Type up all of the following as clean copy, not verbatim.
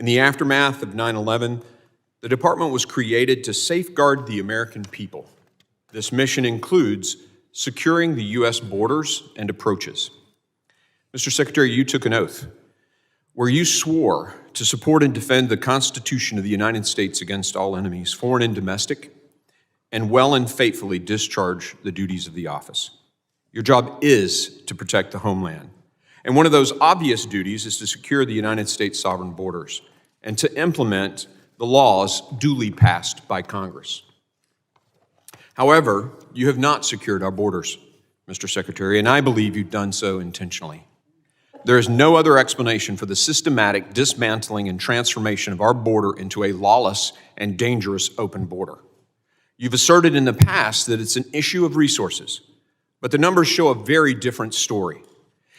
In the aftermath of 9/11, the department was created to safeguard the American people. This mission includes securing the U.S. borders and approaches. Mr. Secretary, you took an oath where you swore to support and defend the Constitution of the United States against all enemies, foreign and domestic, and well and faithfully discharge the duties of the office. Your job is to protect the homeland. And one of those obvious duties is to secure the United States sovereign borders and to implement the laws duly passed by Congress. However, you have not secured our borders, Mr. Secretary, and I believe you've done so intentionally. There is no other explanation for the systematic dismantling and transformation of our border into a lawless and dangerous open border. You've asserted in the past that it's an issue of resources, but the numbers show a very different story.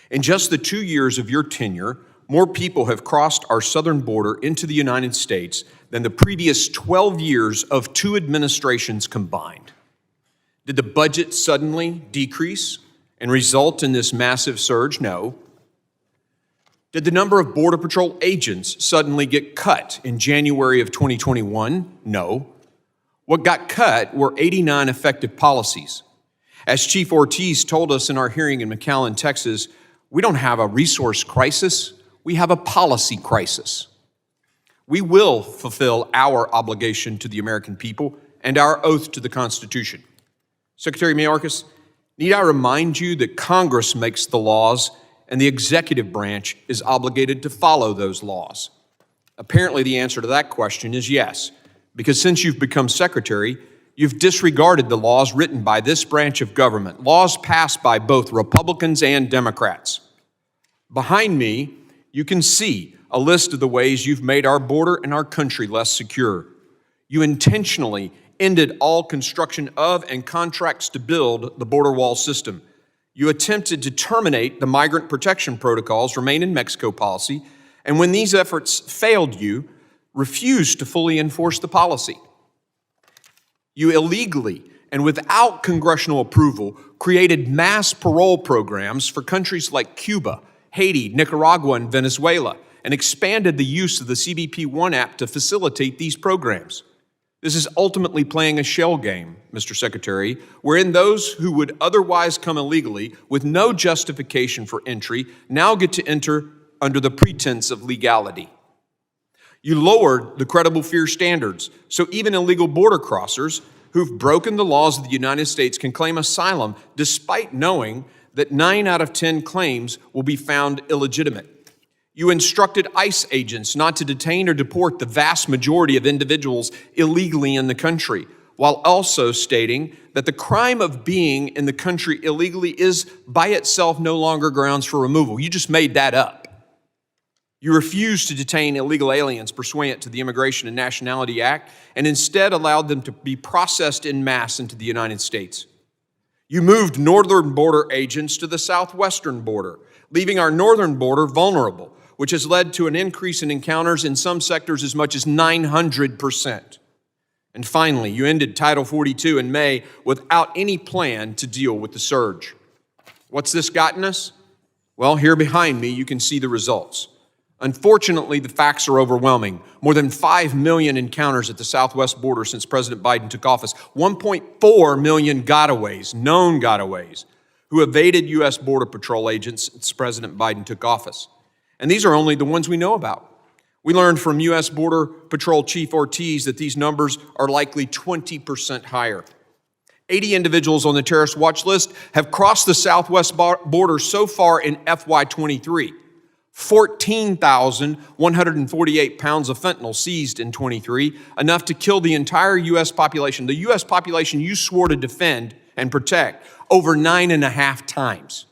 In just the 2 years of your tenure, more people have crossed our southern border into the United States than the previous 12 years of 2 administrations combined. Did the budget suddenly decrease and result in this massive surge? No. Did the number of Border Patrol agents suddenly get cut in January of 2021? No. What got cut were 89 effective policies. As Chief Ortiz told us in our hearing in McAllen, Texas, we don't have a resource crisis, we have a policy crisis. We will fulfill our obligation to the American people and our oath to the Constitution. Secretary Mayorkas, need I remind you that Congress makes the laws and the executive branch is obligated to follow those laws? Apparently the answer to that question is yes, because since you've become secretary, you've disregarded the laws written by this branch of government, laws passed by both Republicans and Democrats. Behind me, you can see a list of the ways you've made our border and our country less secure. You intentionally ended all construction of and contracts to build the border wall system. You attempted to terminate the migrant protection protocols, remain in Mexico policy, and when these efforts failed, you refused to fully enforce the policy. You illegally and without congressional approval created mass parole programs for countries like Cuba, Haiti, Nicaragua, and Venezuela, and expanded the use of the CBP One app to facilitate these programs. This is ultimately playing a shell game, Mr. Secretary, wherein those who would otherwise come illegally with no justification for entry now get to enter under the pretense of legality. You lowered the credible fear standards, so even illegal border crossers who've broken the laws of the United States can claim asylum despite knowing that 9 out of 10 claims will be found illegitimate. You instructed ICE agents not to detain or deport the vast majority of individuals illegally in the country, while also stating that the crime of being in the country illegally is by itself no longer grounds for removal. You just made that up. You refused to detain illegal aliens pursuant to the Immigration and Nationality Act and instead allowed them to be processed en masse into the United States. You moved northern border agents to the southwestern border, leaving our northern border vulnerable, which has led to an increase in encounters in some sectors as much as 900%. And finally, you ended Title 42 in May without any plan to deal with the surge. What's this gotten us? Well, here behind me, you can see the results. Unfortunately, the facts are overwhelming. More than 5 million encounters at the southwest border since President Biden took office. 1.4 million gotaways, known gotaways, who evaded U.S. Border Patrol agents since President Biden took office. And these are only the ones we know about. We learned from U.S. Border Patrol Chief Ortiz that these numbers are likely 20% higher. 80 individuals on the terrorist watch list have crossed the southwest border so far in FY23. 14,148 pounds of fentanyl seized in 23, enough to kill the entire U.S. population. The U.S. population you swore to defend and protect over 9.5 times.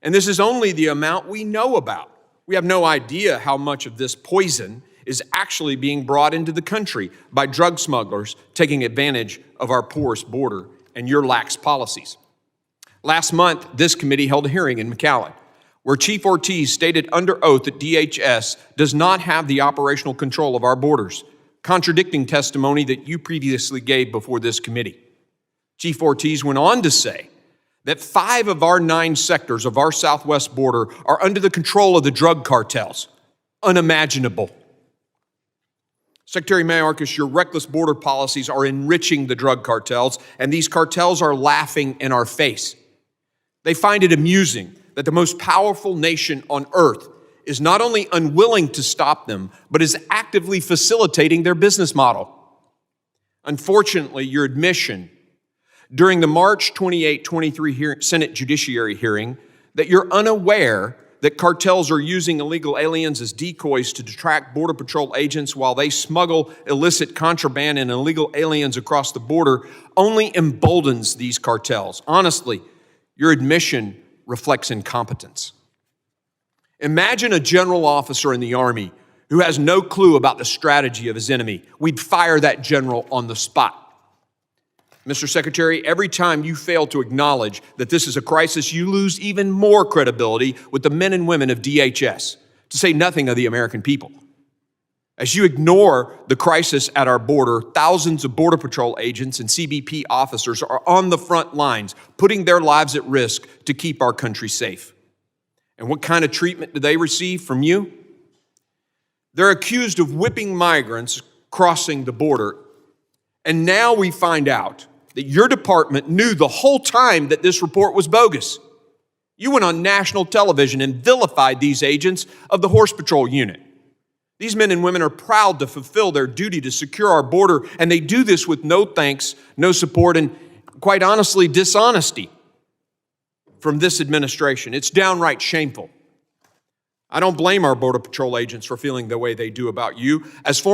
And this is only the amount we know about. We have no idea how much of this poison is actually being brought into the country by drug smugglers taking advantage of our porous border and your lax policies. Last month, this committee held a hearing in McAllen, where Chief Ortiz stated under oath that DHS does not have the operational control of our borders, contradicting testimony that you previously gave before this committee. Chief Ortiz went on to say that 5 of our 9 sectors of our southwest border are under the control of the drug cartels. Unimaginable. Secretary Mayorkas, your reckless border policies are enriching the drug cartels, and these cartels are laughing in our face. They find it amusing that the most powerful nation on earth is not only unwilling to stop them, but is actively facilitating their business model. Unfortunately, your admission during the March 28, 23 Senate Judiciary hearing that you're unaware that cartels are using illegal aliens as decoys to detract Border Patrol agents while they smuggle illicit contraband and illegal aliens across the border only emboldens these cartels. Honestly, your admission reflects incompetence. Imagine a general officer in the Army who has no clue about the strategy of his enemy. We'd fire that general on the spot. Mr. Secretary, every time you fail to acknowledge that this is a crisis, you lose even more credibility with the men and women of DHS, to say nothing of the American people. As you ignore the crisis at our border, thousands of Border Patrol agents and CBP officers are on the front lines, putting their lives at risk to keep our country safe. And what kind of treatment do they receive from you? They're accused of whipping migrants crossing the border. And now we find out that your department knew the whole time that this report was bogus. You went on national television and vilified these agents of the Horse Patrol Unit. These men and women are proud to fulfill their duty to secure our border, and they do this with no thanks, no support, and quite honestly, dishonesty from this administration. It's downright shameful. I don't blame our Border Patrol agents for feeling the way they do about you. As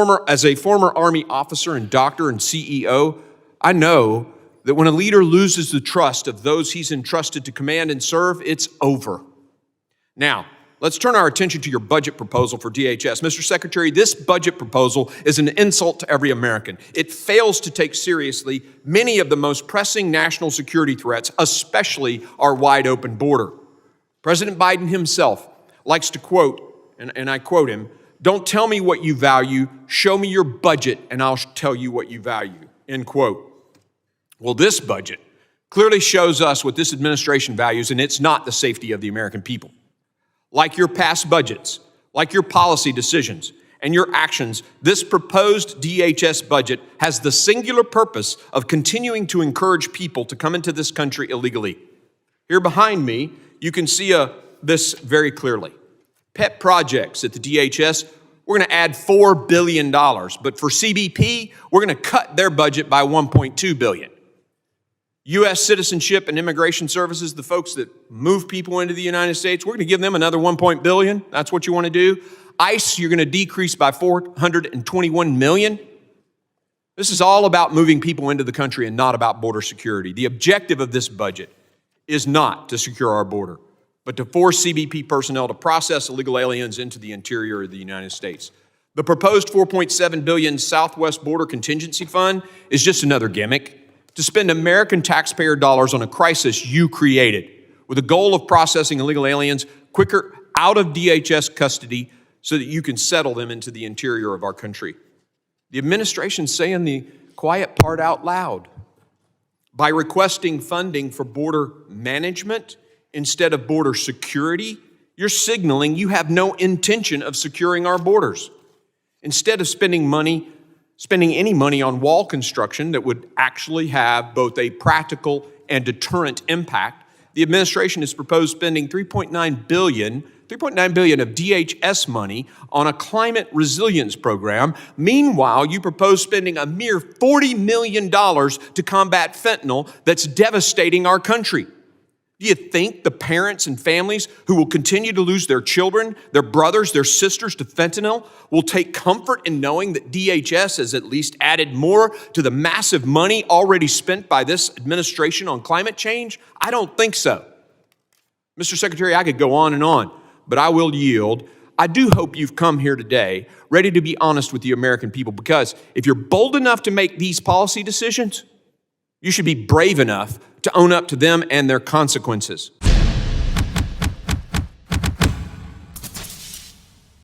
a former Army officer and doctor and CEO, I know that when a leader loses the trust of those he's entrusted to command and serve, it's over. Now, let's turn our attention to your budget proposal for DHS. Mr. Secretary, this budget proposal is an insult to every American. It fails to take seriously many of the most pressing national security threats, especially our wide open border. President Biden himself likes to quote, and I quote him, "Don't tell me what you value, show me your budget and I'll tell you what you value," end quote. Well, this budget clearly shows us what this administration values, and it's not the safety of the American people. Like your past budgets, like your policy decisions, and your actions, this proposed DHS budget has the singular purpose of continuing to encourage people to come into this country illegally. Here behind me, you can see this very clearly. Pet projects at the DHS, we're going to add $4 billion, but for CBP, we're going to cut their budget by $1.2 billion. U.S. Citizenship and Immigration Services, the folks that move people into the United States, we're going to give them another $1 billion. That's what you want to do. ICE, you're going to decrease by $421 million. This is all about moving people into the country and not about border security. The objective of this budget is not to secure our border, but to force CBP personnel to process illegal aliens into the interior of the United States. The proposed $4.7 billion Southwest Border Contingency Fund is just another gimmick to spend American taxpayer dollars on a crisis you created, with the goal of processing illegal aliens quicker out of DHS custody so that you can settle them into the interior of our country. The administration's saying the quiet part out loud. By requesting funding for border management instead of border security, you're signaling you have no intention of securing our borders. Instead of spending any money on wall construction that would actually have both a practical and deterrent impact, the administration has proposed spending $3.9 billion of DHS money on a climate resilience program. Meanwhile, you propose spending a mere $40 million to combat fentanyl that's devastating our country. Do you think the parents and families who will continue to lose their children, their brothers, their sisters to fentanyl will take comfort in knowing that DHS has at least added more to the massive money already spent by this administration on climate change? I don't think so. Mr. Secretary, I could go on, but I will yield. I do hope you've come here today ready to be honest with the American people, because if you're bold enough to make these policy decisions, you should be brave enough to own up to them and their consequences.